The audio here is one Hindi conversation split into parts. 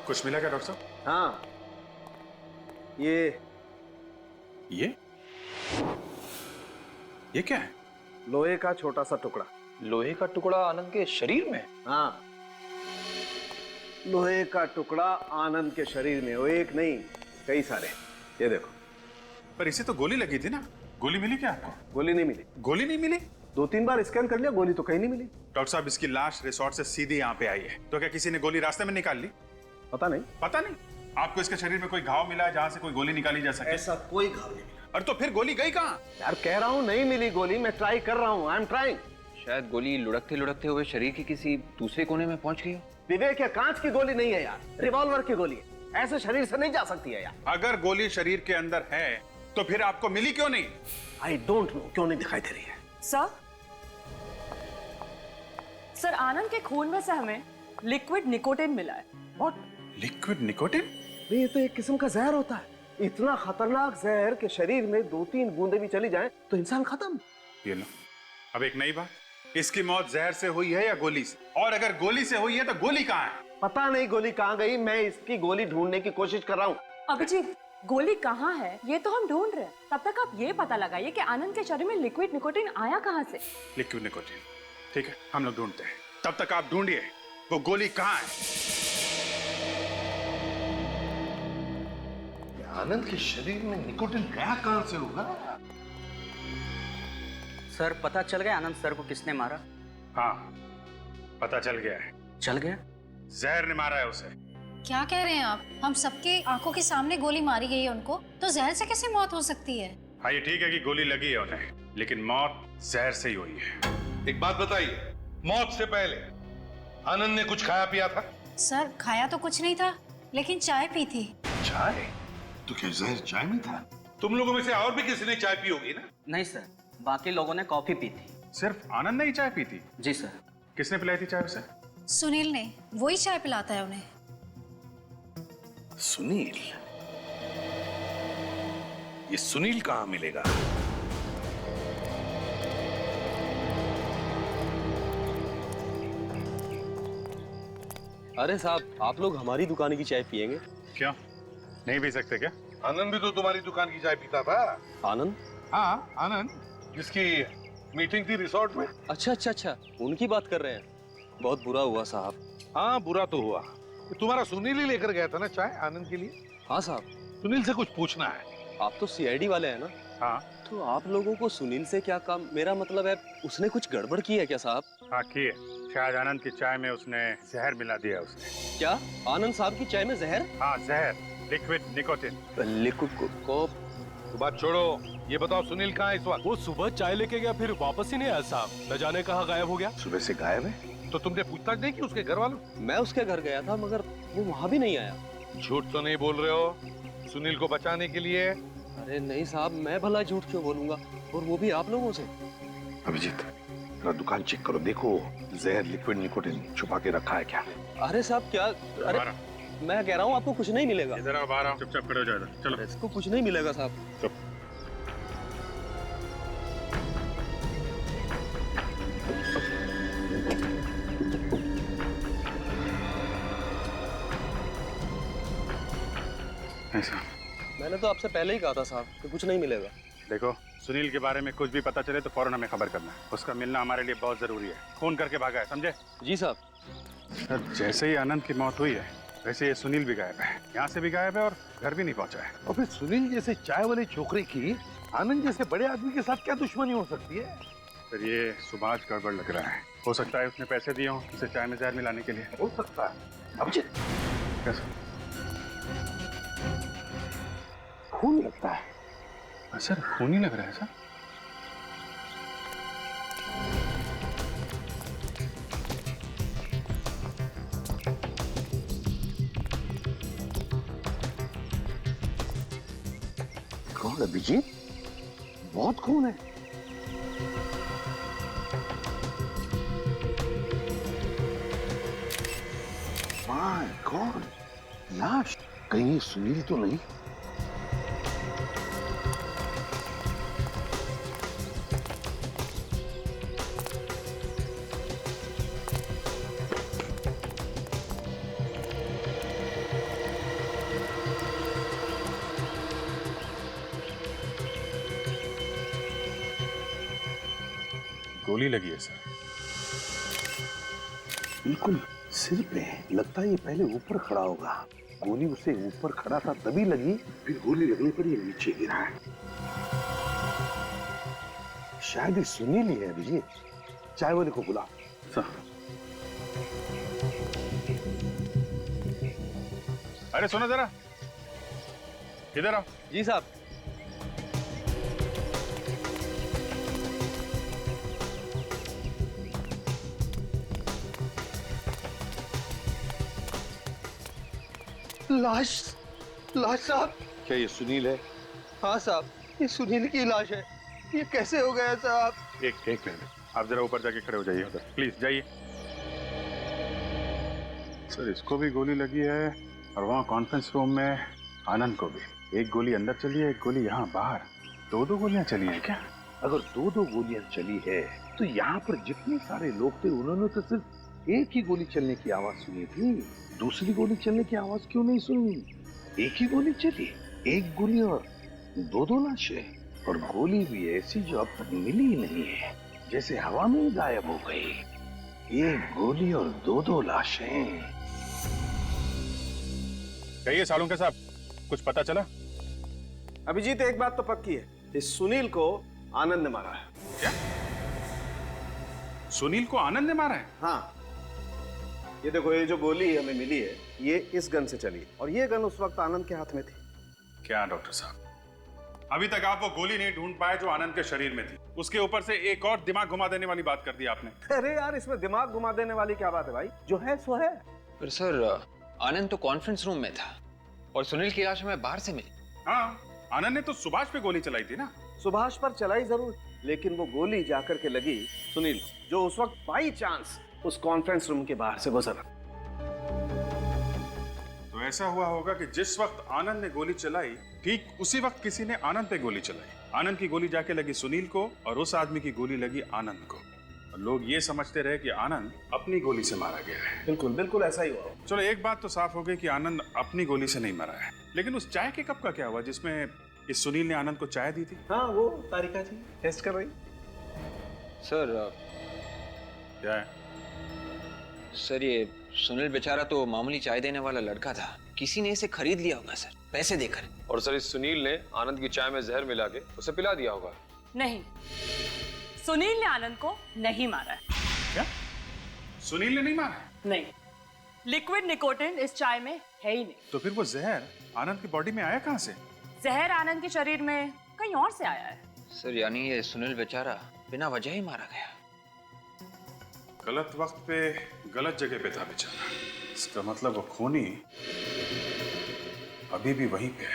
कुछ मिला क्या डॉक्टर साहब? हाँ, ये क्या है? लोहे का छोटा सा टुकड़ा। लोहे का टुकड़ा आनंद के शरीर में? हाँ, लोहे का टुकड़ा आनंद के शरीर में, वो एक नहीं कई सारे। ये देखो। पर इसे तो गोली लगी थी ना, गोली मिली क्या आपको? गोली नहीं मिली। गोली नहीं मिली? 2-3 बार स्कैन कर लिया, गोली तो कहीं नहीं मिली। डॉक्टर साहब, इसकी लाश रिसोर्ट से सीधी यहाँ पे आई है, तो क्या किसी ने गोली रास्ते में निकाल ली? पता नहीं। पता नहीं? आपको इसके शरीर में कोई घाव मिला है जहां से कोई गोली निकाली जा सके? ऐसा कोई घाव नहीं मिला। और तो फिर गोली गई कहाँ? यार कह रहा हूँ नहीं मिली गोली, मैं ट्राई कर रहा हूँ, आई एम ट्राइंग। शायद गोली लुढ़कते लुढ़कते हुए शरीर के किसी दूसरे कोने में पहुंच गई हो। विवेक, ये कांच की गोली नहीं है यार, रिवॉल्वर की गोली है। ऐसे शरीर से नहीं जा सकती है यार। अगर गोली शरीर के अंदर है तो फिर आपको मिली क्यों नहीं? आई डोंट नो क्यों नहीं दिखाई दे रही है। सर आनंद के खून में से हमें लिक्विड निकोटिन मिला है। व्हाट? Liquid nicotine? ये तो एक किस्म का जहर होता है, इतना खतरनाक जहर कि शरीर में 2-3 बूंदे भी चली जाए तो इंसान खत्म। ये लो, अब एक नई बात, इसकी मौत जहर से हुई है या गोली से? और अगर गोली से हुई है तो गोली कहाँ है? पता नहीं गोली कहाँ गई, मैं इसकी गोली ढूंढने की कोशिश कर रहा हूँ। अभिजीत, गोली कहाँ है ये तो हम ढूंढ रहे हैं, तब तक आप ये पता लगाइए कि आनंद के शरीर में लिक्विड निकोटिन आया कहाँ से। लिक्विड निकोटिन, ठीक है, हम लोग ढूंढते हैं। तब तक आप ढूंढिए वो गोली कहाँ है। आनंद के शरीर में निकोटिन गया कहां से होगा? सर पता चल गया आनंद सर को किसने मारा? हाँ, पता चल गया है। चल गया? जहर ने मारा है उसे। क्या कह रहे हैं आप? हम सबके आंखों के सामने गोली मारी गई है उनको, तो जहर से कैसे मौत हो सकती है? हाँ, ये ठीक है कि गोली लगी है उन्हें, लेकिन मौत जहर से ही हुई है। एक बात बताइए, मौत से पहले आनंद ने कुछ खाया पिया था? सर खाया तो कुछ नहीं था, लेकिन चाय पी थी। चाय? तो क्या जहर चाय में था? तुम लोगों में से और भी किसी ने चाय पी होगी ना? नहीं सर, बाकी लोगों ने कॉफी पी थी। सिर्फ आनंद ने ही चाय पी थी? जी सर। किसने पिलाई थी चाय उसे? सुनील ने, वही चाय पिलाता है उन्हें। सुनील? ये सुनील कहां मिलेगा? अरे साहब, आप लोग हमारी दुकान की चाय पियेंगे? क्यों, नहीं पी सकते क्या? आनंद भी तो तुम्हारी दुकान की चाय पीता था। आनंद? हाँ, आनंद, जिसकी मीटिंग थी रिसोर्ट में। अच्छा, उनकी बात कर रहे हैं। बहुत बुरा हुआ साहब। हाँ, बुरा तो हुआ। तुम्हारा सुनील ही लेकर गया था ना चाय आनंद के लिए? हाँ साहब। सुनील से कुछ पूछना है। आप तो सीआईडी वाले हैं ना? हाँ। तो आप लोगों को सुनील से क्या काम? मेरा मतलब है, उसने कुछ गड़बड़ की है क्या साहब? हाँ, की है। शायद आनंद की चाय में उसने जहर मिला दिया उसने। क्या? आनंद साहब की चाय में जहर? हाँ, जहर, लिक्विड निकोटिन। लिक्विड को तो बात छोड़ो, ये बताओ सुनील कहाँ है इस वक्त? वो सुबह चाय लेके गया, फिर वापस ही नहीं आया साहब। न जाने कहाँ गायब हो गया। सुबह से गायब है? तो तुमने पूछताछ नहीं की उसके घर वालों? मैं उसके घर गया था, मगर वो वहाँ भी नहीं आया। झूठ तो नहीं बोल रहे हो सुनील को बचाने के लिए? अरे नहीं साहब, मैं भला झूठ क्यों बोलूंगा, और वो भी आप लोगों से। अभिजीत, जरा दुकान चेक करो, देखो जहर लिक्विड निकोटिन छुपा के रखा है क्या? अरे साहब क्या? अरे मैं कह रहा हूँ आपको कुछ नहीं मिलेगा। इधर आओ, बाहर आओ, चुपचाप खड़े हो जाओ इधर। चलो। इसको कुछ नहीं मिलेगा साहब। चुप। ऐसा मैंने तो आपसे पहले ही कहा था साहब कि कुछ नहीं मिलेगा। देखो, सुनील के बारे में कुछ भी पता चले तो फौरन हमें खबर करना है। उसका मिलना हमारे लिए बहुत जरूरी है। फोन करके भागा है, समझे? जी साहब। सर, जैसे ही आनंद की मौत हुई है वैसे ये सुनील भी गायब है, यहाँ से भी गायब है और घर भी नहीं पहुंचा है। और फिर सुनील जैसे चाय वाले छोकरे की आनंद जैसे बड़े आदमी के साथ क्या दुश्मनी हो सकती है? फिर ये सुभाष गड़बड़ लग रहा है। हो सकता है उसने पैसे दिए हों उसे चाय में जहर मिलाने के लिए। हो सकता है। अभिजीत, कैसे? खून लगता है। सर, खून ही लग रहा है सर। कौन? अभिजीत, बहुत खून है। माय गॉड, लाश कहीं सुनील तो नहीं? गोली लगी है सर। बिल्कुल सिर पे। लगता है ये पहले ऊपर खड़ा होगा, गोली उसे ऊपर खड़ा था तभी लगी, फिर गोली लगने पर ये नीचे गिरा है। शायद ये सुनील ही है। अभिजीत, चाय वाले को बुला। सर। अरे सुनो जरा, इधर आओ। जी साहब। लाश साहब। क्या ये सुनील है? हाँ साहब, ये सुनील की लाश है। ये कैसे हो गया साहब? एक मिनट, आप जरा ऊपर जाके खड़े हो जाइए उधर, प्लीज जाइए। सर इसको भी गोली लगी है और वहाँ कॉन्फ्रेंस रूम में आनंद को भी। एक गोली अंदर चली है, एक गोली यहाँ बाहर। दो गोलियां चली हैं क्या? अगर दो गोलियां चली है तो यहाँ पर जितने सारे लोग थे उन्होंने तो सिर्फ एक ही गोली चलने की आवाज सुनी थी। दूसरी गोली चलने की आवाज क्यों नहीं सुनी? एक ही गोली चली, एक गोली और दो लाशें। और गोली भी ऐसी जो अब तक मिली ही नहीं है, जैसे हवा में ही गायब हो गई। एक गोली और दो लाशें। कहिए सालुंके साहब, कुछ पता चला? अभिजीत, एक बात तो पक्की है, इस सुनील को आनंद ने मारा है। क्या? सुनील को आनंद ने मारा है? हाँ, ये देखो, ये जो गोली हमें मिली है ये इस गन से चली और ये गन उस वक्त आनंद के हाथ में थी। क्या डॉक्टर साहब, अभी तक आप वो गोली नहीं ढूंढ पाए जो आनंद के शरीर में थी। उसके ऊपर से एक और दिमाग घुमा देने वाली बात कर दी आपने। अरे यार, इसमें दिमाग घुमा देने वाली क्या बात है भाई? जो है सो है। पर सर आनंद तो कॉन्फ्रेंस रूम में था और सुनील की लाश हमें बाहर से मिली। हाँ, आनंद ने तो सुभाष पे गोली चलाई थी ना। सुभाष पर चलाई जरूर, लेकिन वो गोली जाकर के लगी सुनील को, जो उस वक्त बाई चांस उस कॉन्फ्रेंस रूम के बाहर से गुजरा। तो ऐसा हुआ होगा कि जिस वक्त आनंद ने गोली चलाई, ठीक उसी वक्त किसी ने आनंद पे गोली चलाई। आनंद की गोली जाके लगी सुनील को और उस आदमी की गोली लगी आनंद को। और लोग ये समझते रहे कि आनंद अपनी गोली से मारा गया है। बिल्कुल बिल्कुल ऐसा ही हुआ। चलो, एक बात तो साफ हो गई कि आनंद अपनी गोली से नहीं मरा है। लेकिन उस चाय के कप का क्या हुआ जिसमें इस सुनील ने आनंद को चाय दी थी? हाँ, वो तारिका जी टेस्ट कर रही। सर क्या है? सर ये सुनील बेचारा तो मामूली चाय देने वाला लड़का था, किसी ने इसे खरीद लिया होगा सर, पैसे देकर। और सर इस सुनील ने आनंद की चाय में जहर मिला के उसे पिला दिया होगा। नहीं, सुनील ने आनंद को नहीं मारा है। क्या? सुनील ने नहीं मारा है? नहीं, लिक्विड निकोटिन इस चाय में है ही नहीं। तो फिर वो जहर आनंद की बॉडी में आया कहाँ से? जहर आनंद के शरीर में कहीं और से आया है। सर यानी ये सुनील बेचारा बिना वजह ही मारा गया। गलत वक्त पे गलत जगह पे था बेचारा। इसका मतलब वो खूनी अभी भी वहीं पे है।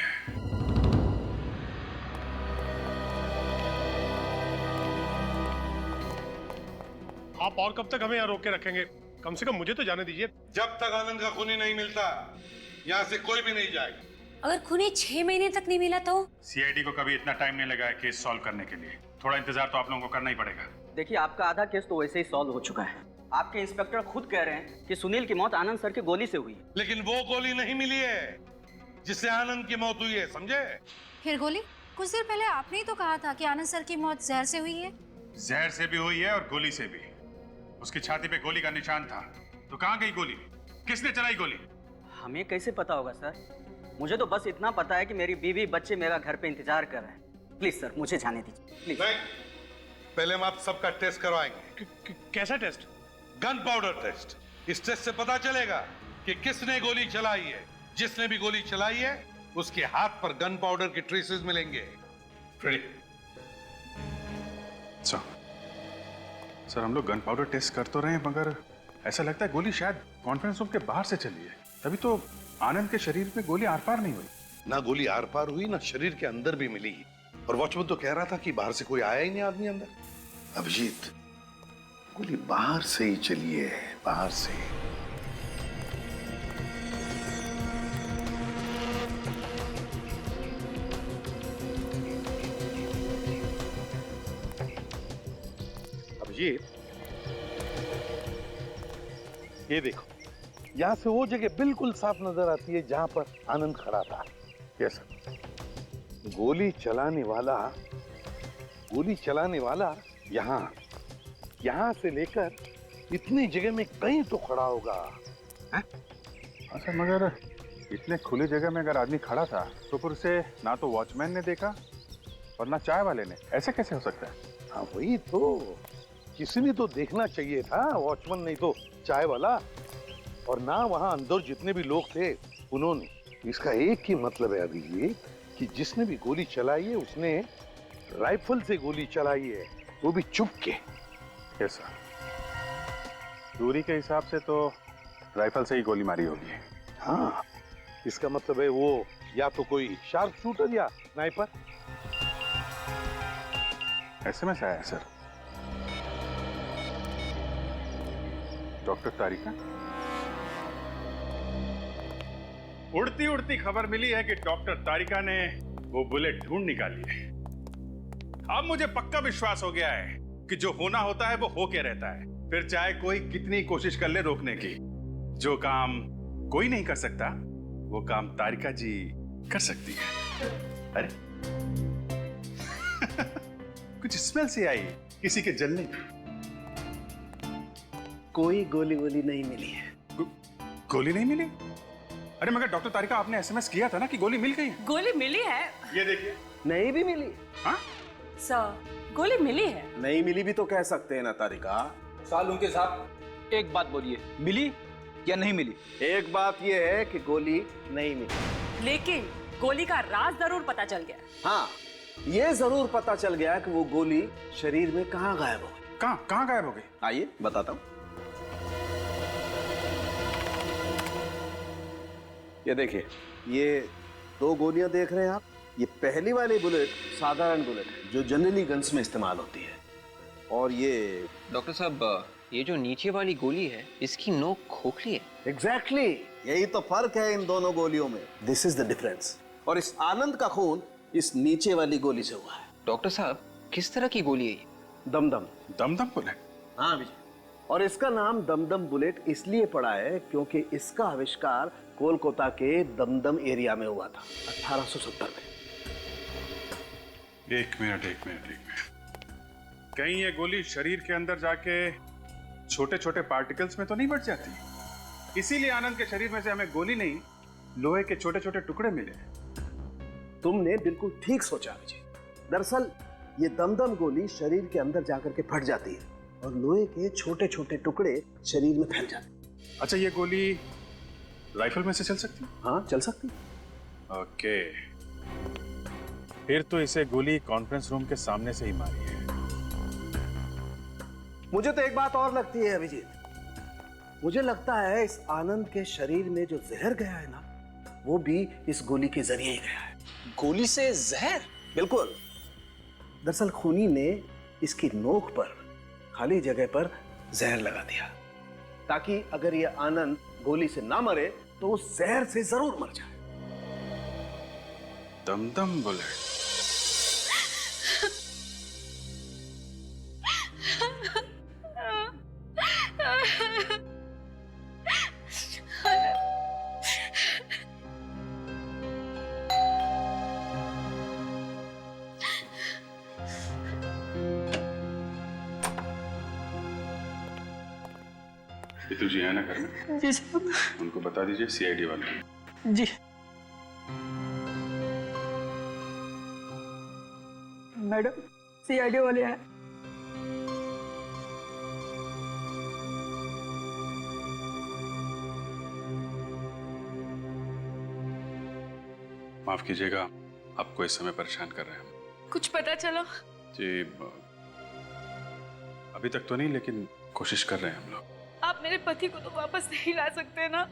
आप और कब तक हमें यहाँ रोक के रखेंगे? कम से कम मुझे तो जाने दीजिए। जब तक आनंद का खूनी नहीं मिलता यहाँ से कोई भी नहीं जाएगा। अगर खूनी 6 महीने तक नहीं मिला तो? सीआईडी को कभी इतना टाइम नहीं लगा है केस सॉल्व करने के लिए। थोड़ा इंतजार तो आप लोगों को करना ही पड़ेगा। देखिए, आपका आधा केस तो वैसे ही सॉल्व हो चुका है। आपके इंस्पेक्टर खुद कह रहे हैं कि सुनील की मौत आनंद सर की गोली से हुई है। लेकिन वो गोली नहीं मिली है जिससे आनंद की मौत हुई है, समझे? फिर गोली? कुछ देर पहले आपने ही तो कहा था कि आनंद सर की मौत जहर से हुई है। जहर से भी हुई है और गोली से भी। उसकी छाती पे गोली का निशान था। तो कहाँ गई गोली? किसने चलाई गोली? हमें कैसे पता होगा सर? मुझे तो बस इतना पता है कि मेरी बीवी बच्चे मेरा घर पे इंतजार कर रहे हैं। प्लीज सर, मुझे जाने दीजिए प्लीज। नहीं, पहले हम आप सबका टेस्ट करवाएंगे। कैसा टेस्ट? Gun powder taste. इस टेस्ट से पता चलेगा कि किसने गोली चलाई है। जिसने भी गोली चलाई है उसके हाथ पर गन पाउडर के ट्रेसेस मिलेंगे। सर हम लोग गन पाउडर टेस्ट कर तो रहे हैं, मगर ऐसा लगता है गोली शायद कॉन्फ्रेंस रूम के बाहर से चली है। तभी तो आनंद के शरीर में गोली आर पार नहीं हुई। ना गोली आर पार हुई, ना शरीर के अंदर भी मिली। और वॉचमैन तो कह रहा था कि बाहर से कोई आया ही नहीं आदमी अंदर। अभिजीत, गोली बाहर से ही चली है, बाहर से। अभिजीत, ये देखो, यहां से वो जगह बिल्कुल साफ नजर आती है जहां पर आनंद खड़ा था। यस। गोली चलाने वाला यहाँ यहाँ से लेकर इतनी जगह में कहीं तो खड़ा होगा। अच्छा, मगर इतने खुली जगह में अगर आदमी खड़ा था तो फिर उसे ना तो वॉचमैन ने देखा और ना चाय वाले ने, ऐसे कैसे हो सकता है? हाँ वही तो, किसी ने तो देखना चाहिए था, वॉचमैन नहीं तो चाय वाला, और ना वहां अंदर जितने भी लोग थे उन्होंने। इसका एक ही मतलब है अभी ये कि जिसने भी गोली चलाई है उसने राइफल से गोली चलाई है, वो भी चुप के। यस सर, दूरी के हिसाब से तो राइफल से ही गोली मारी होगी। हाँ, इसका मतलब है वो या तो कोई शार्प शूटर या स्नाइपर। एसएमएस आया है सर। डॉक्टर तारिका, उड़ती उड़ती खबर मिली है कि डॉक्टर तारिका ने वो बुलेट ढूंढ निकाली है। अब मुझे पक्का विश्वास हो गया है कि जो होना होता है वो होके रहता है, फिर चाहे कोई कितनी कोशिश कर ले रोकने की। जो काम कोई नहीं कर सकता वो काम तारिका जी कर सकती है। अरे कुछ स्मेल सी आई किसी के जलने की। कोई गोली वोली नहीं मिली है। गोली नहीं मिली? अरे मगर डॉक्टर तारिका, आपने एसएमएस किया था ना कि गोली मिल गई है। गोली मिली है। ये देखिए। नहीं भी मिली। हाँ सर, गोली मिली है। नहीं मिली भी तो कह सकते हैं ना तारिका। सालून के साहब, एक बात बोलिए, मिली या नहीं मिली? एक बात ये है कि गोली नहीं मिली, लेकिन गोली का राज जरूर पता चल गया। हाँ, ये जरूर पता चल गया कि वो गोली शरीर में कहाँ गायब हो गई। कहाँ गायब हो गई? आइए बताता हूँ। ये देखिए, ये 2 गोलियां देख रहे हैं आप। ये पहली वाली बुलेट साधारण बुलेट है जो जनरली गन्स में इस्तेमाल होती है, और ये डॉक्टर साहब, ये जो नीचे वाली गोली है इसकी नोक खोखली है। एग्जैक्टली यही तो फर्क है इन दोनों गोलियों में। This is the difference. और इस आनंद का खून इस नीचे वाली गोली से हुआ है। डॉक्टर साहब, किस तरह की गोली है ये? दमदम। दमदम बुलेट? हाँ विजय, और इसका नाम दमदम बुलेट इसलिए पड़ा है क्योंकि इसका आविष्कार कोलकाता के दमदम एरिया में हुआ था 1870 में। एक मिनट। कहीं ये गोली शरीर के अंदर जाके छोटे छोटे पार्टिकल्स में तो नहीं बढ़ जाती? इसीलिए आनंद के शरीर में से हमें गोली नहीं, लोहे के छोटे छोटे टुकड़े मिले। तुमने बिल्कुल ठीक सोचा विजय। दरअसल ये दमदम गोली शरीर के अंदर जाकर के फट जाती है और लोहे के छोटे छोटे टुकड़े शरीर में फैल जाते हैं। अच्छा, ये गोली राइफल में से चल सकती है? हाँ, चल सकती है। ओके, फिर तो इसे गोली कॉन्फ्रेंस रूम के सामने से ही मारी है। मुझे तो एक बात और लगती है अभिजीत। मुझे लगता है इस आनंद के शरीर में जो जहर गया है ना, वो भी इस गोली के जरिए ही गया है। गोली से जहर? बिल्कुल। दरअसल खूनी ने इसकी नोक पर, खाली जगह पर जहर लगा दिया, ताकि अगर ये आनंद गोली से ना मरे तो उस जहर से जरूर मर जाए। दमदम बुलेट? बितू जी है ना घर में? जी साहब। उनको बता दीजिए सीआईडी वाले। जी मैडम, सीआईडी वाले हैं। माफ कीजिएगा, आपको इस समय परेशान कर रहे हैं हम। कुछ पता चलो? जी अभी तक तो नहीं, लेकिन कोशिश कर रहे हैं हम लोग। आप मेरे पति को तो वापस नहीं ला सकते ना?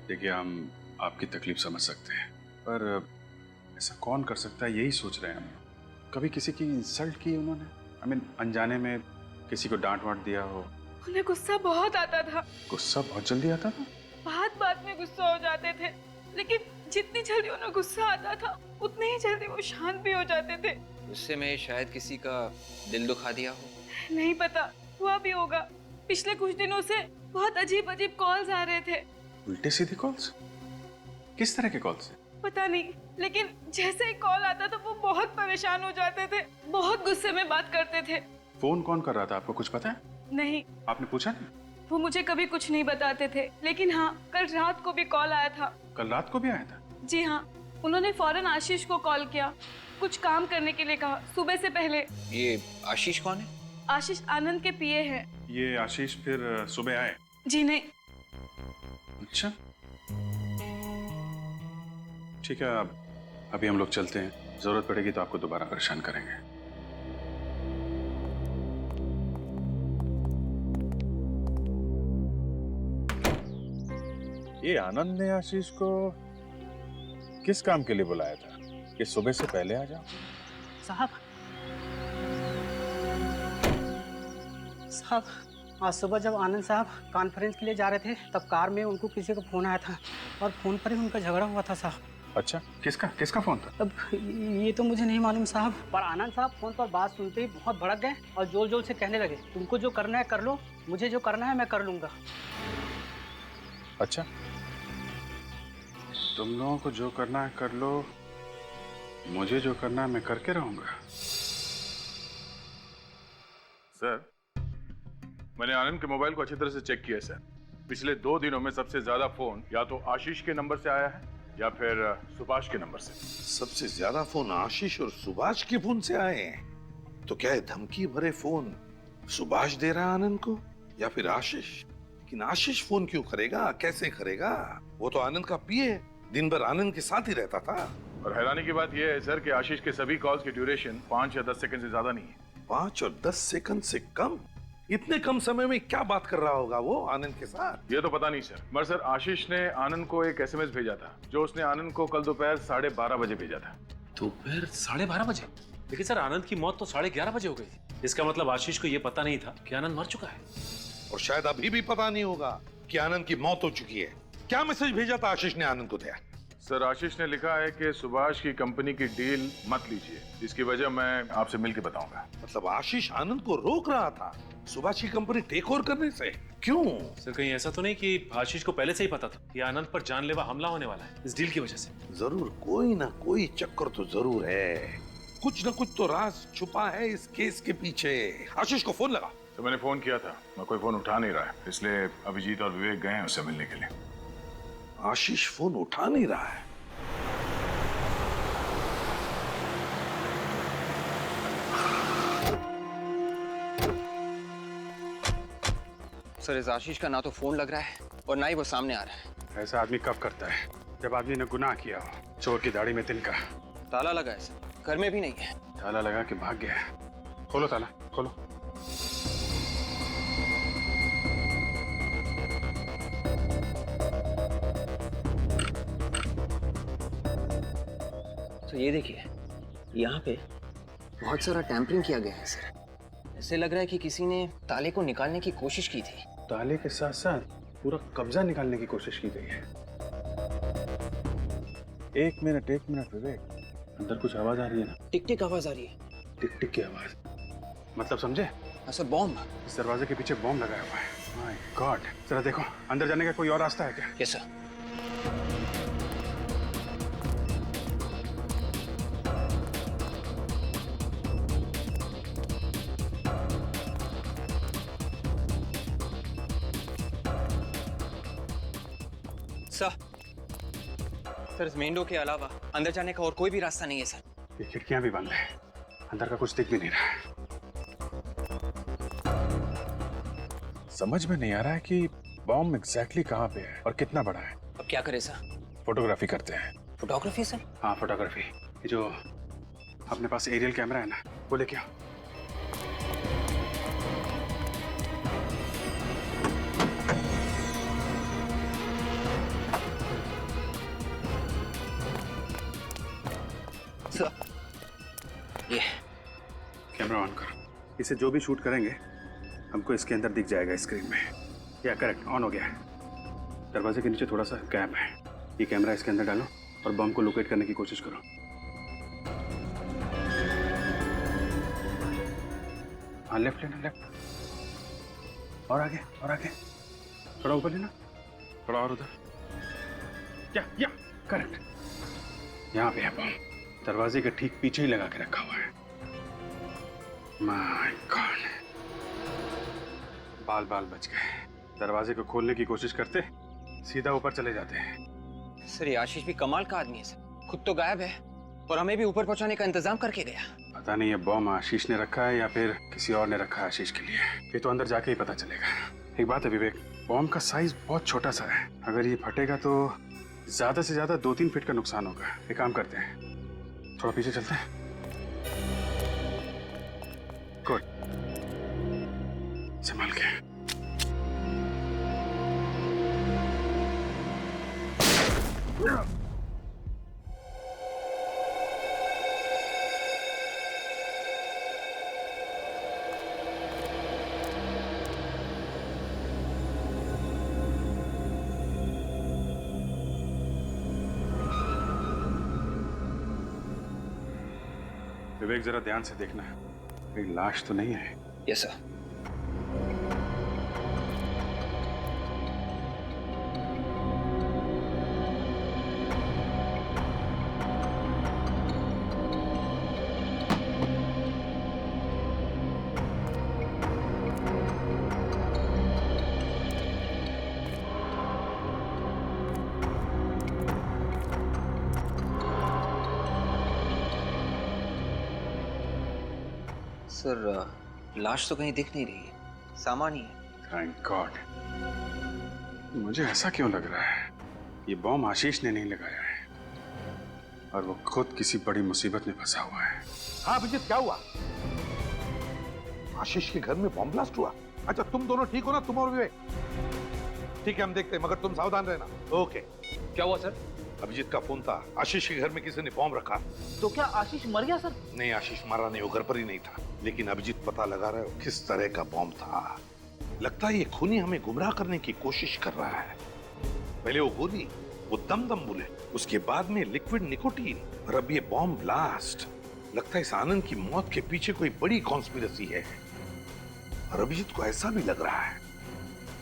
देखिए, हम आपकी तकलीफ समझ सकते हैं, पर ऐसा कौन कर सकता है, यही सोच रहे हैं हम। कभी किसी की इंसल्ट की उन्होंने? अनजाने में किसी को डांट वाट दिया हो? उन्हें गुस्सा बहुत आता था। गुस्सा बहुत जल्दी आता था? बात बात में गुस्सा हो जाते थे, लेकिन जितनी जल्दी उन्हें गुस्सा आता था उतनी ही जल्दी वो शांत भी हो जाते थे। गुस्से में शायद किसी का दिल दुखा दिया हो। नहीं पता, हुआ भी होगा। पिछले कुछ दिनों से बहुत अजीब अजीब कॉल्स आ रहे थे। उल्टे सीधे कॉल्स? किस तरह के कॉल्स? पता नहीं, लेकिन जैसे ही कॉल आता था वो बहुत परेशान हो जाते थे, बहुत गुस्से में बात करते थे। फोन कौन कर रहा था, आपको कुछ पता है? नहीं, आपने पूछा नहीं? वो मुझे कभी कुछ नहीं बताते थे, लेकिन हाँ, कल रात को भी कॉल आया था। कल रात को भी आया था? जी हाँ, उन्होंने फौरन आशीष को कॉल किया, कुछ काम करने के लिए कहा, सुबह से पहले। ये आशीष कौन है? आशीष आनंद के पीए हैं। ये आशीष फिर सुबह आए? जी नहीं। अच्छा, ठीक है, अब अभी हम लोग चलते हैं, जरूरत पड़ेगी तो आपको दोबारा परेशान करेंगे। ये आनंद ने आशीष को किस काम के लिए बुलाया था कि सुबह से पहले आ जाओ? साहब आज सुबह जब आनंद साहब कॉन्फ्रेंस के लिए जा रहे थे तब कार में उनको किसी का फोन आया था और फोन पर ही उनका झगड़ा हुआ था साहब। अच्छा, किसका फोन था? अब ये तो मुझे नहीं मालूम साहब, पर आनंद साहब फोन पर बात सुनते ही बहुत भड़क गए और जोर जोर से कहने लगे, तुमको जो करना है कर लो, मुझे जो करना है मैं कर लूंगा। अच्छा, तुम लोगों को जो करना है कर लो, मुझे जो करना है मैं करके रहूंगा। सर, मैंने आनंद के मोबाइल को अच्छी तरह से चेक किया सर। पिछले 2 दिनों में सबसे ज्यादा फोन या तो आशीष के नंबर से आया है या फिर सुभाष के नंबर से। सबसे ज्यादा फोन आशीष और सुभाष के फोन से आए हैं। तो क्या है, धमकी भरे फोन सुभाष दे रहा है आनंद को या फिर आशीष? लेकिन आशीष फोन क्यों करेगा, कैसे करेगा? वो तो आनंद का पीए है, दिन भर आनंद के साथ ही रहता था। और हैरानी की बात यह है सर कि आशीष के सभी कॉल्स की ड्यूरेशन 5 या 10 सेकंड से ज्यादा नहीं है। 5 और 10 सेकंड से कम? इतने कम समय में क्या बात कर रहा होगा वो आनंद के साथ? ये तो पता नहीं सर, मगर सर आशीष ने आनंद को एक एसएमएस भेजा था जो उसने आनंद को कल दोपहर 12:30 बजे भेजा था। दोपहर 12:30 बजे? लेकिन सर आनंद की मौत तो 11:30 बजे हो गई थी। इसका मतलब आशीष को ये पता नहीं था कि आनंद मर चुका है, और शायद अभी भी पता नहीं होगा कि आनंद की मौत हो चुकी है। क्या मैसेज भेजा था आशीष ने आनंद को दिया? सर आशीष ने लिखा है कि सुभाष की कंपनी की डील मत लीजिए, इसकी वजह मैं आपसे मिलकर बताऊंगा। मतलब आशीष आनंद को रोक रहा था सुभाष की कंपनी टेक ओवर करने से? क्यों? सर कहीं ऐसा तो नहीं कि आशीष को पहले से ही पता था कि आनंद पर जानलेवा हमला होने वाला है इस डील की वजह से? जरूर कोई ना कोई चक्कर तो जरूर है, कुछ ना कुछ तो राज छुपा है इस केस के पीछे। आशीष को फोन लगा? तो मैंने फोन किया था, मैं कोई फोन उठा नहीं रहा है, इसलिए अभिजीत और विवेक गए हैं उससे मिलने के लिए। आशीष फोन उठा नहीं रहा है? सर इस आशीष का ना तो फोन लग रहा है और ना ही वो सामने आ रहा है। ऐसा आदमी कब करता है? जब आदमी ने गुनाह किया हो। चोर की दाढ़ी में तिनका। ताला लगा है सर, घर में भी नहीं है। ताला लगा के भाग गया है। खोलो ताला, खोलो। तो ये देखिए, यहाँ पे बहुत सारा टैंपरिंग किया गया है सर। ऐसे लग रहा है कि किसी ने ताले को निकालने की कोशिश की थी। ताले के साथ साथ पूरा कब्जा निकालने की कोशिश की गई है। एक मिनट विवेक, अंदर कुछ आवाज आ रही है ना? टिक टिक आवाज आ रही है। टिक टिक की आवाज? मतलब समझे? Sir bomb. इस दरवाजे के पीछे बॉम्ब लगाया हुआ है। माय गॉड, जरा देखो अंदर जाने का कोई और रास्ता है क्या? Yes sir. सर इस मेन डोर के अलावा अंदर जाने का और कोई भी रास्ता नहीं है सर। ये खिड़कियां भी बंद है, अंदर का कुछ दिख भी नहीं रहा है। समझ में नहीं आ रहा है कि बॉम्ब एग्जैक्टली कहाँ पे है और कितना बड़ा है। अब क्या करें सर? फोटोग्राफी करते हैं। Photography sir? हाँ फोटोग्राफी। ये जो अपने पास एरियल कैमरा है ना, वो लेके आओ। ये कैमरा ऑन करो। इसे जो भी शूट करेंगे हमको इसके अंदर दिख जाएगा स्क्रीन में। या करेक्ट, ऑन हो गया है। दरवाजे के नीचे थोड़ा सा गैप है, ये कैमरा इसके अंदर डालो और बम को लोकेट करने की कोशिश करो। हाँ लेफ्ट लेना, लेफ्ट और आगे और आगे, थोड़ा ऊपर लेना, थोड़ा और उधर। या करेक्ट, यहाँ पे है बम। दरवाजे के ठीक पीछे ही लगा के रखा हुआ है। My God. बाल बाल बच गए। दरवाजे को खोलने की कोशिश करते सीधा ऊपर चले जाते हैं। सर ये आशीष भी कमाल का आदमी है सर, खुद तो गायब है और हमें भी ऊपर पहुंचाने का इंतजाम करके गया। पता नहीं ये बॉम्ब आशीष ने रखा है या फिर किसी और ने रखा है आशीष के लिए। ये तो अंदर जाके ही पता चलेगा। एक बात है विवेक, बॉम्ब का साइज बहुत छोटा सा है। अगर ये फटेगा तो ज्यादा से ज्यादा 2-3 फीट का नुकसान होगा। एक काम करते हैं, थोड़ा पीछे चलते हैं। गुड, संभाल के। विवेक जरा ध्यान से देखना है, कोई लाश तो नहीं है। Yes sir. सर लाश तो कहीं दिख नहीं रही है, सामान ही है। Thank God. मुझे ऐसा क्यों लग रहा है ये बॉम्ब आशीष ने नहीं लगाया है और वो खुद किसी बड़ी मुसीबत में फंसा हुआ है। हाँ अभिजीत, क्या हुआ? आशीष के घर में बॉम्ब ब्लास्ट हुआ? अच्छा तुम दोनों ठीक हो ना, तुम और विवेक? ठीक है हम देखते हैं, मगर तुम सावधान रहना। ओके। क्या हुआ सर? अभिजीत का फोन था, आशीष के घर में किसी ने बॉम्ब रखा। तो क्या आशीष मर गया सर? नहीं, आशीष मारा नहीं, वो घर पर ही नहीं था। लेकिन अभिजीत पता लगा रहा है किस तरह का बॉम्ब था। लगता है ये खूनी हमें गुमराह करने की कोशिश कर रहा है। पहले वो गोली, वो दम बुलेट, उसके बाद में लिक्विड निकोटीन और अब ये बॉम्ब ब्लास्ट। लगता है इस आनंद की मौत के पीछे कोई बड़ी कॉन्स्पिरेसी है। और अभिजीत को ऐसा भी लग रहा है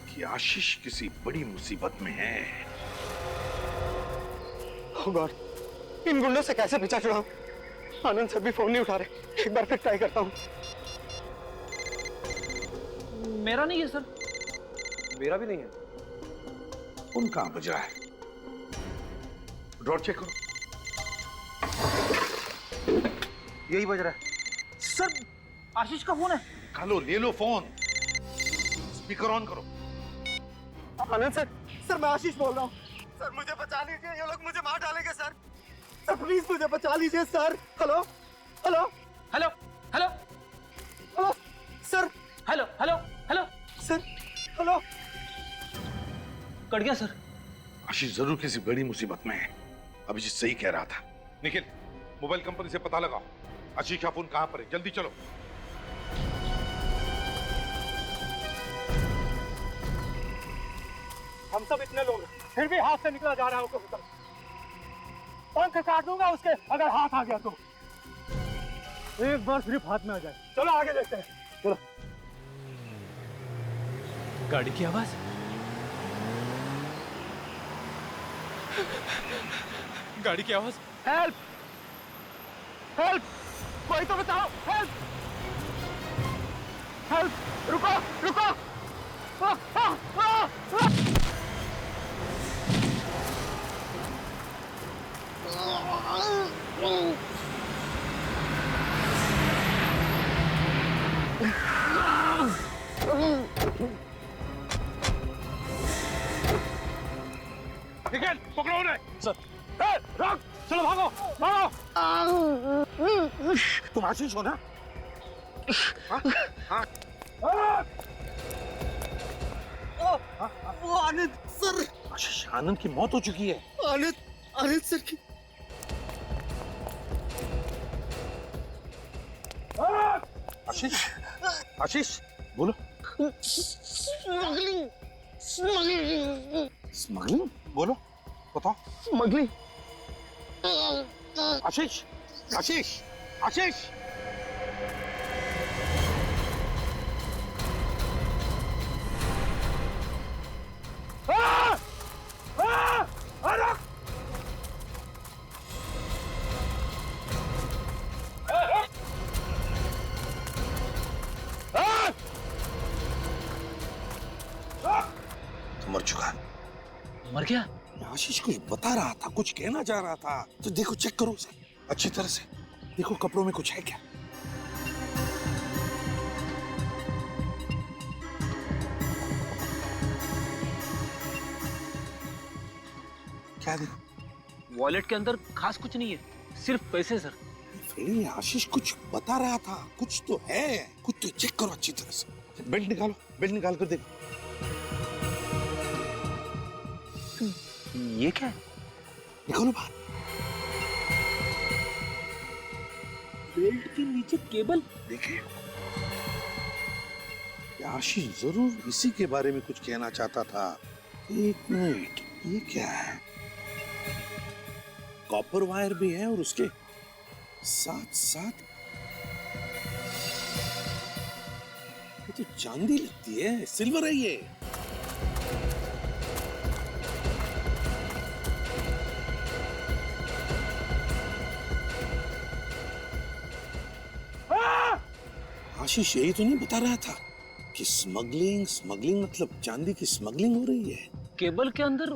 कि आशीष किसी बड़ी मुसीबत में है। Oh God, इन गुंडों से कैसे पीछा छुड़ाऊं? आनंद सर भी फोन नहीं उठा रहे। एक बार फिर ट्राई करता हूं। मेरा नहीं है सर। मेरा भी नहीं है। फोन कहां बज रहा है? ड्रॉर चेक करो। यही बज रहा है। सर आशीष का फोन है। कालो ले लो फोन, स्पीकर ऑन करो। आनंद सर, सर मैं आशीष बोल रहा हूँ। सर मुझे बचा लीजिए, ये लोग मुझे मार डालेंगे सर। सर प्लीज मुझे बचा लीजिए sir. Hello hello hello hello hello sir. Hello hello hello sir. Hello. Cut गया सर। आशीष जरूर किसी बड़ी मुसीबत में है। अभिजीत सही कह रहा था। निखिल, मोबाइल कंपनी से पता लगाओ आशीष का फोन कहां पर है। जल्दी चलो। हम सब इतने लोग फिर भी हाथ से निकला जा रहा है कबूतर। पंख काट दूंगा उसके अगर हाथ आ गया तो। एक बार सिर्फ हाथ में आ जाए। चलो आगे देखते हैं। चलो। गाड़ी की आवाज। गाड़ी की आवाज। हेल्प हेल्प, कोई तो बताओ। हेल्प हेल्प, रुको रुको। आ, आ, आ, आ। निखिल, पकड़ो उन्हें। सर रोक, चलो भागो भागो। तुम आशीष हो ना? हाँ? वो आनंद सर। आशीष, आनंद की मौत हो चुकी है। आनंद सर की। आशीष, आशीष बोलो। स्मगलिंग स्मगलिंग स्मगलिंग बोलो, बताओ। स्मगलिंग। आशीष, आशीष, आशीष। मर गया? आशीष कुछ बता रहा था, कुछ कहना चाह रहा था, तो देखो चेक करो उसे अच्छी तरह से। देखो कपड़ों में कुछ है क्या? क्या देखो? वॉलेट के अंदर खास कुछ नहीं है, सिर्फ पैसे सर। फ्रेडी, आशीष कुछ बता रहा था, कुछ तो है, कुछ तो चेक करो अच्छी तरह से। बेल्ट निकालो, बेल्ट निकाल कर देखो। ये क्या है? निकालो बाहर। बेल्ट के नीचे केबल। देखिए, आशीष जरूर इसी के बारे में कुछ कहना चाहता था। एक मिनट, ये क्या है? कॉपर वायर भी है और उसके साथ साथ ये तो चांदी लगती है, सिल्वर है ये। आशीष यही तो नहीं बता रहा था कि स्मगलिंग मतलब चांदी की स्मगलिंग हो रही है। केबल के अंदर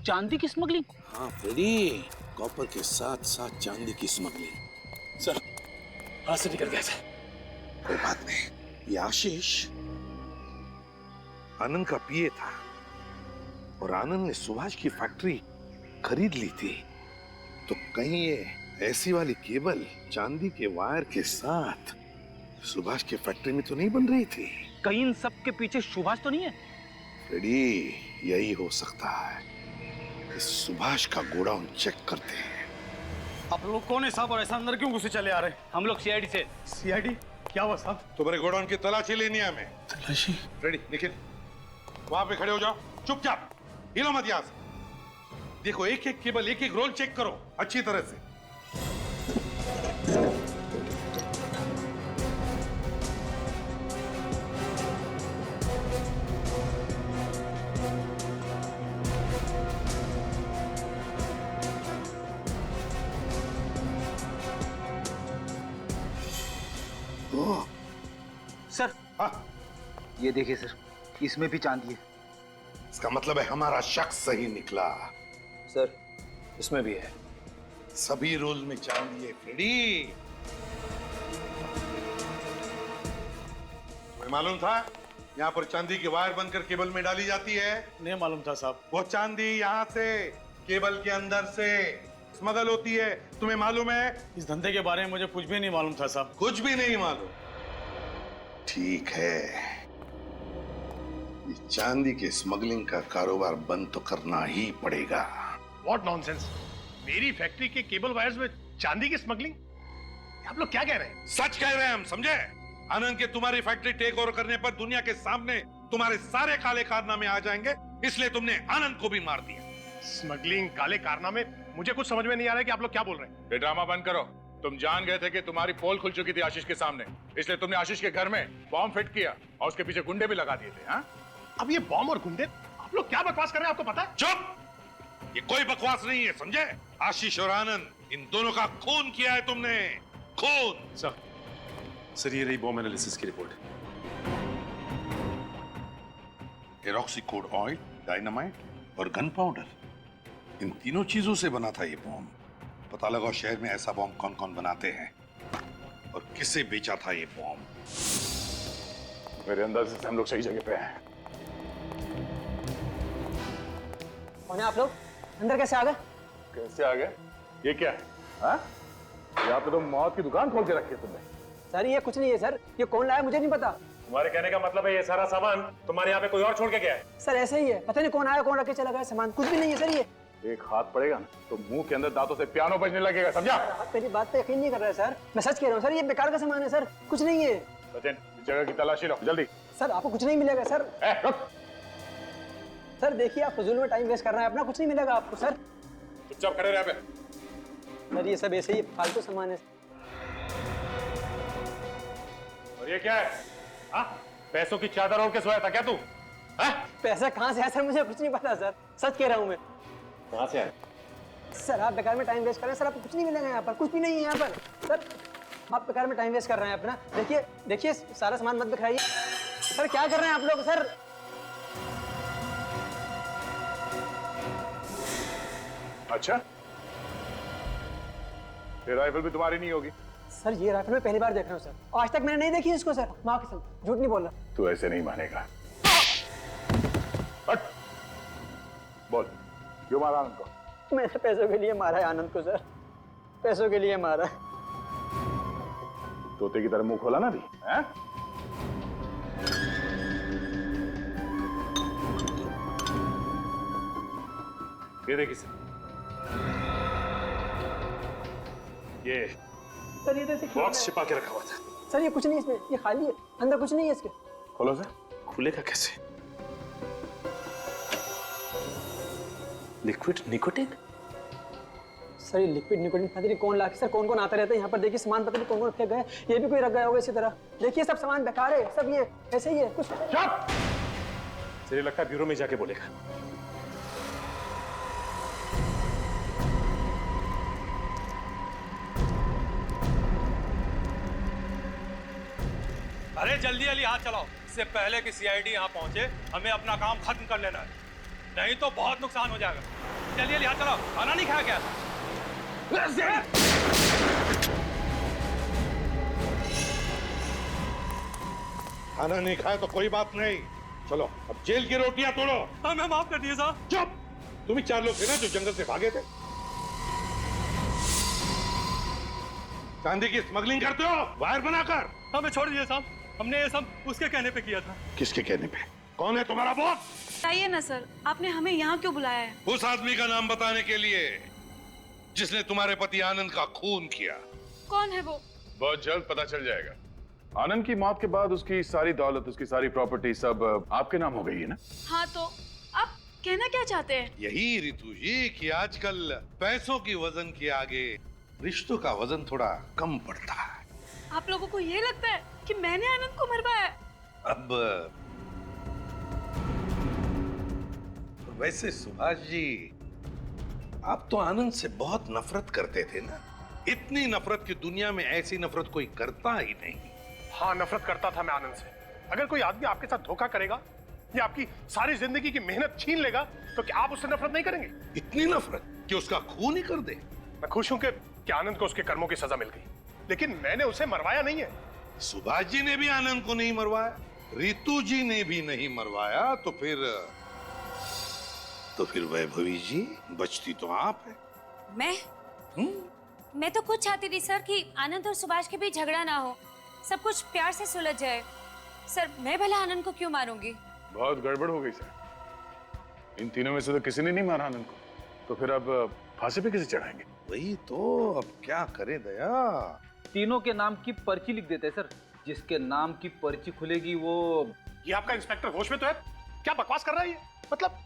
चांदी की स्मगलिंग? हाँ फ्रेडी, कॉपर के साथ साथ चांदी की स्मगलिंग। सर, हाथ से निकल गया सर। कोई बात नहीं, ये आशीष आनंद का पीए था और आनंद ने सुभाष की फैक्ट्री खरीद ली थी, तो कहीं ये ऐसी वाली केबल चांदी के वायर के साथ सुभाष की फैक्ट्री में तो नहीं बन रही थी? कहीं इन सब के पीछे सुभाष तो नहीं है? फ्रेडी, यही हो सकता है। इस सुभाष का गोडाउन चेक करते हैं। आप लोग कौन है साहब, और ऐसा अंदर क्यों घुसे चले आ रहे हैं? हम लोग सीआईडी से। सीआईडी? क्या हुआ साहब? तुम्हारे गोडाउन की तलाशी लेनी है हमें। तलाशी? रेडी, निखिल वहां पे खड़े हो जाओ, चुपचाप हिलो मत यहां से। देखो एक एक केबल, एक एक रोल चेक करो अच्छी तरह से। सर, ये देखिए सर, इसमें भी चांदी है। इसका मतलब है हमारा शक सही निकला। सर, इसमें भी है। सभी रोल में चांदी है फ्रेडी। तुम्हें मालूम था यहाँ पर चांदी की वायर बनकर केबल में डाली जाती है? नहीं मालूम था साहब। वो चांदी यहाँ से केबल के अंदर से स्मगल होती है, तुम्हें मालूम है? इस धंधे के बारे में मुझे कुछ भी नहीं मालूम था साहब। कुछ भी नहीं मालूम? ठीक है, ये चांदी के स्मगलिंग का कारोबार बंद तो करना ही पड़ेगा। What nonsense! मेरी फैक्ट्री के केबल वायर्स में चांदी की स्मगलिंग? आप लोग क्या कह रहे हैं? सच कह रहे हैं हम, समझे? आनंद के तुम्हारी फैक्ट्री टेक ओवर करने पर दुनिया के सामने तुम्हारे सारे काले कारनामे आ जाएंगे, इसलिए तुमने आनंद को भी मार दिया। स्मगलिंग, काले कारनामे, मुझे कुछ समझ में नहीं आ रहा है कि आप लोग क्या बोल रहे हैं। ये ड्रामा बंद करो। तुम जान गए थे कि तुम्हारी पोल खुल चुकी थी आशीष के सामने, इसलिए तुमने आशीष के घर में बॉम्ब फिट किया और उसके पीछे गुंडे भी लगा दिए थे। हाँ? अब ये बॉम्ब और गुंडे, आप लोग क्या बकवास कर रहे हैं, आपको पता है? चुप! ये कोई बकवास नहीं है, समझे? आशीष और आनंद, इन दोनों का खून किया है तुमने, खून। सर, ये रही बॉम्ब एनालिसिस की रिपोर्ट। एरोक्सीकोड ऑयल, डायनामाइट और गन पाउडर, इन तीनों चीजों से बना था ये बॉम्ब। पता लगाओ शहर में ऐसा बॉम्ब कौन कौन बनाते हैं और किसे बेचा था ये बॉम्ब। मेरे अंदाजे से हम लोग सही जगह पे हैं। कौन है आप लोग? अंदर कैसे आ गए? कैसे आ गए? ये क्या है? हाँ? यहाँ पे तो मौत की दुकान खोल के रखी है तुमने। सर, ये कुछ नहीं है सर, ये कौन लाया मुझे नहीं पता। तुम्हारे कहने का मतलब है ये सारा सामान तुम्हारे यहाँ पे कोई और छोड़ के गया है? सर ऐसे ही है, पता नहीं कौन आया कौन रख के चला गया सामान, कुछ भी नहीं है सर। ये एक हाथ पड़ेगा ना तो मुंह के अंदर दांतों से पियानो बजने लगेगा, समझा? आप मेरी बात पे यकीन नहीं कर रहे सर, मैं सच कह रहा हूँ सर, ये बेकार का सामान है सर, कुछ नहीं है। सचिन, इस जगह की तलाशी लो जल्दी। सर आपको कुछ नहीं मिलेगा सर। रुक। सर देखिए, आप फजूल में टाइम वेस्ट कर रहे हैं अपना, कुछ नहीं मिलेगा आपको सर। चुपचाप खड़े रहे। सर ये सब ऐसे ही फालतू सामान है। और ये क्या है? हाँ? पैसों की चादर ओढ़ के सोया था क्या तू? पैसा कहाँ से है सर, मुझे कुछ नहीं पता सर, सच कह रहा हूँ मैं। कहाँ से आया? सर आप बेकार में टाइम वेस्ट कर रहे हैं सर, आपको कुछ नहीं मिलेगा यहाँ पर, कुछ भी नहीं है यहाँ पर सर। आप बेकार में टाइम वेस्ट कर रहे हैं अपना। देखिए देखिए, सारा सामान मत बिखराइए सर। क्या कर रहे हैं आप लोग सर? अच्छा, ये राइफल भी तुम्हारी नहीं होगी। सर ये राइफल मैं पहली बार देख रहा हूँ सर, आज तक मैंने नहीं देखी इसको सर, माँ कसम झूठ नहीं बोल रहा। तू ऐसे नहीं मानेगा। हट। बोल, क्यों मारा आनंद को? मैंने पैसों के लिए मारा है आनंद को सर, पैसों के लिए मारा है। तोते की तरह मुंह खोला ना भी, हैं? ये देखिए सर, ये सर ये तो ऐसे बॉक्स छिपा के रखा हुआ था। सर ये कुछ नहीं इसमें, ये खाली है, अंदर कुछ नहीं है इसके। खोलो सर। खुलेगा कैसे? Liquid nicotine? सर ये लिक्विड निकोटिन पता नहीं कौन लाके, सर कौन कौन आता रहता है यहाँ पर, देखिए सामान पता नहीं कौन कौन फेंक गए, ये भी कोई रख गया होगा इसी तरह। देखिए सब सामान बेकार है, सब ये ऐसे ही है कुछ। चुप! मुझे लगता है ब्यूरो में जाके बोलेगा। अरे जल्दी जल्दी हाथ चलाओ, इससे पहले कि सीआईडी यहाँ पहुंचे हमें अपना काम खत्म कर लेना है, नहीं तो बहुत नुकसान हो जाएगा। जल्दी जल्दी हाथ चलाओ। खाना नहीं खाया क्या? खाना नहीं खाया तो कोई बात नहीं, चलो अब जेल की रोटियां तोड़ो। हमें माफ कर दिए साहब। चुप! तुम ही 4 लोग थे ना जो जंगल से भागे थे। चांदी की स्मगलिंग करते हो वायर बनाकर। हमें छोड़ दिए साहब, हमने ये सब उसके कहने पे किया था। किसके कहने पे? कौन है तुम्हारा बॉस? बताइए ना सर, आपने हमें यहाँ क्यों बुलाया है? उस आदमी का नाम बताने के लिए जिसने तुम्हारे पति आनंद का खून किया। कौन है वो? बहुत जल्द पता चल जाएगा। आनंद की मौत के बाद उसकी सारी दौलत, उसकी सारी प्रॉपर्टी सब आपके नाम हो गई है ना? हाँ तो आप कहना क्या चाहते हैं? यही रितु जी कि आजकल पैसों की वजन के आगे रिश्तों का वजन थोड़ा कम पड़ता है। आप लोगों को ये लगता है कि मैंने आनंद को मरवाया? अब वैसे सुभाष जी, आप तो आनंद से बहुत नफरत करते थे ना? इतनी नफरत की दुनिया में ऐसी नफरत कोई करता ही नहीं। हाँ, नफरत करता था मैं आनंद से। अगर कोई आदमी आपके साथ धोखा करेगा या आपकी सारी जिंदगी की मेहनत छीन लेगा तो क्या आप उससे नफरत नहीं करेंगे? इतनी नफरत कि उसका खून ही कर दे। मैं खुश हूं कि आनंद को उसके कर्मों की सजा मिल गई, लेकिन मैंने उसे मरवाया नहीं है। सुभाष जी ने भी आनंद को नहीं मरवाया, रितु जी ने भी नहीं मरवाया, तो फिर वैभवी जी बचती तो आप है। मैं तो खुद चाहती थी सर कि आनंद और सुभाष के बीच झगड़ा ना हो, सब कुछ प्यार से सुलझ जाए। सर मैं भला आनंद को क्यों मारूंगी? बहुत गड़बड़ हो गई सर। इन तीनों में से तो किसी ने नहीं मारा आनंद को, तो फिर अब फांसी पे किसे चढ़ाएंगे? वही तो, अब क्या करें दया? तीनों के नाम की पर्ची लिख देते हैं सर, जिसके नाम की पर्ची खुलेगी वो। ये आपका इंस्पेक्टर होश में तो है? क्या बकवास कर रहा है ये? मतलब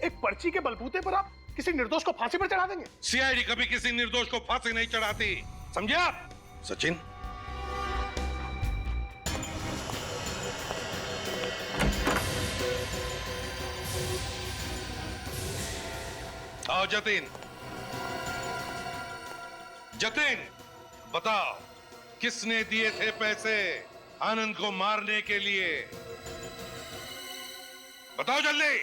एक पर्ची के बलबूते पर आप किसी निर्दोष को फांसी पर चढ़ा देंगे? सीआईडी कभी किसी निर्दोष को फांसी नहीं चढ़ाती, समझे आप? सचिन, आओ जतिन। जतिन, बताओ किसने दिए थे पैसे आनंद को मारने के लिए? बताओ जल्दी।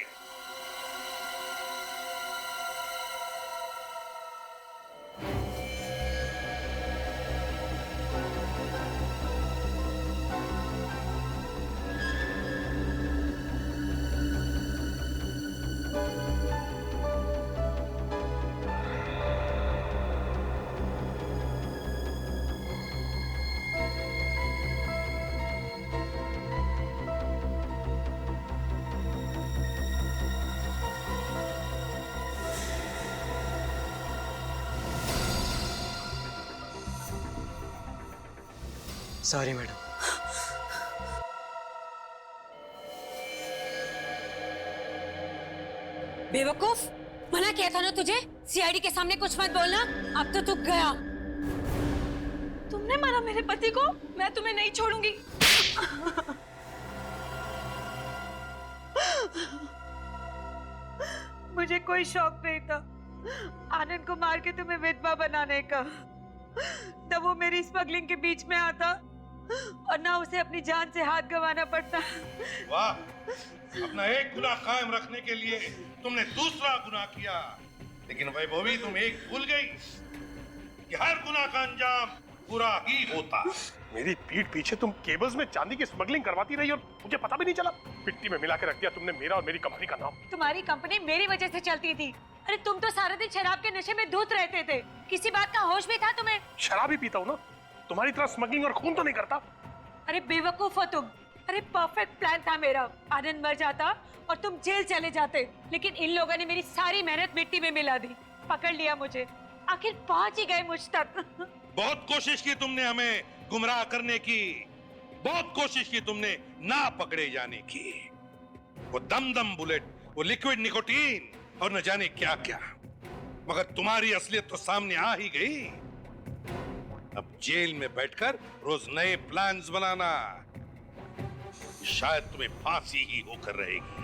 Sorry madam. बेवकूफ, मना किया था ना तुझे, सीआईडी के सामने कुछ मत बोलना। अब तो तू गया। तुमने मारा मेरे पति को, मैं तुम्हें नहीं छोड़ूंगी। मुझे कोई शौक नहीं था आनंद को मार के तुम्हें विधवा बनाने का। तब वो मेरी स्मगलिंग के बीच में आता और ना उसे अपनी जान से हाथ गंवाना पड़ता। वाह, अपना एक गुनाह कायम रखने के लिए तुमने दूसरा गुनाह किया। लेकिन वैभवी तुम एक भूल गई कि हर गुनाह का अंजाम बुरा ही होता। मेरी पीठ पीछे तुम केबल्स में चांदी की स्मगलिंग करवाती रही और मुझे पता भी नहीं चला। मिट्टी में मिला के रख दिया तुमने मेरा और मेरी कंपनी का नाम। तुम्हारी कंपनी मेरी वजह से चलती थी। अरे तुम तो सारा दिन शराब के नशे में धुत रहते थे, किसी बात का होश भी था तुम्हें? शराब ही पीता हूँ ना, तुम्हारी तरह स्मगलिंग और खून तो नहीं करता। अरे बेवकूफ हो तुम। अरे परफेक्ट प्लान था मेरा, आनंद मर जाता और तुम जेल चले जाते, लेकिन इन लोगों ने मेरी सारी मेहनत मिट्टी में मिला दी, पकड़ लिया मुझे, आखिर पहुंच ही गए मुझ तक। बहुत कोशिश की तुमने हमें गुमराह करने की, बहुत कोशिश की तुमने ना पकड़े जाने की। वो दमदम बुलेट, वो लिक्विड निकोटीन और न जाने क्या क्या, मगर तुम्हारी असलियत तो सामने आ ही गई। अब जेल में बैठकर रोज नए प्लान्स बनाना, शायद तुम्हें फांसी ही होकर रहेगी।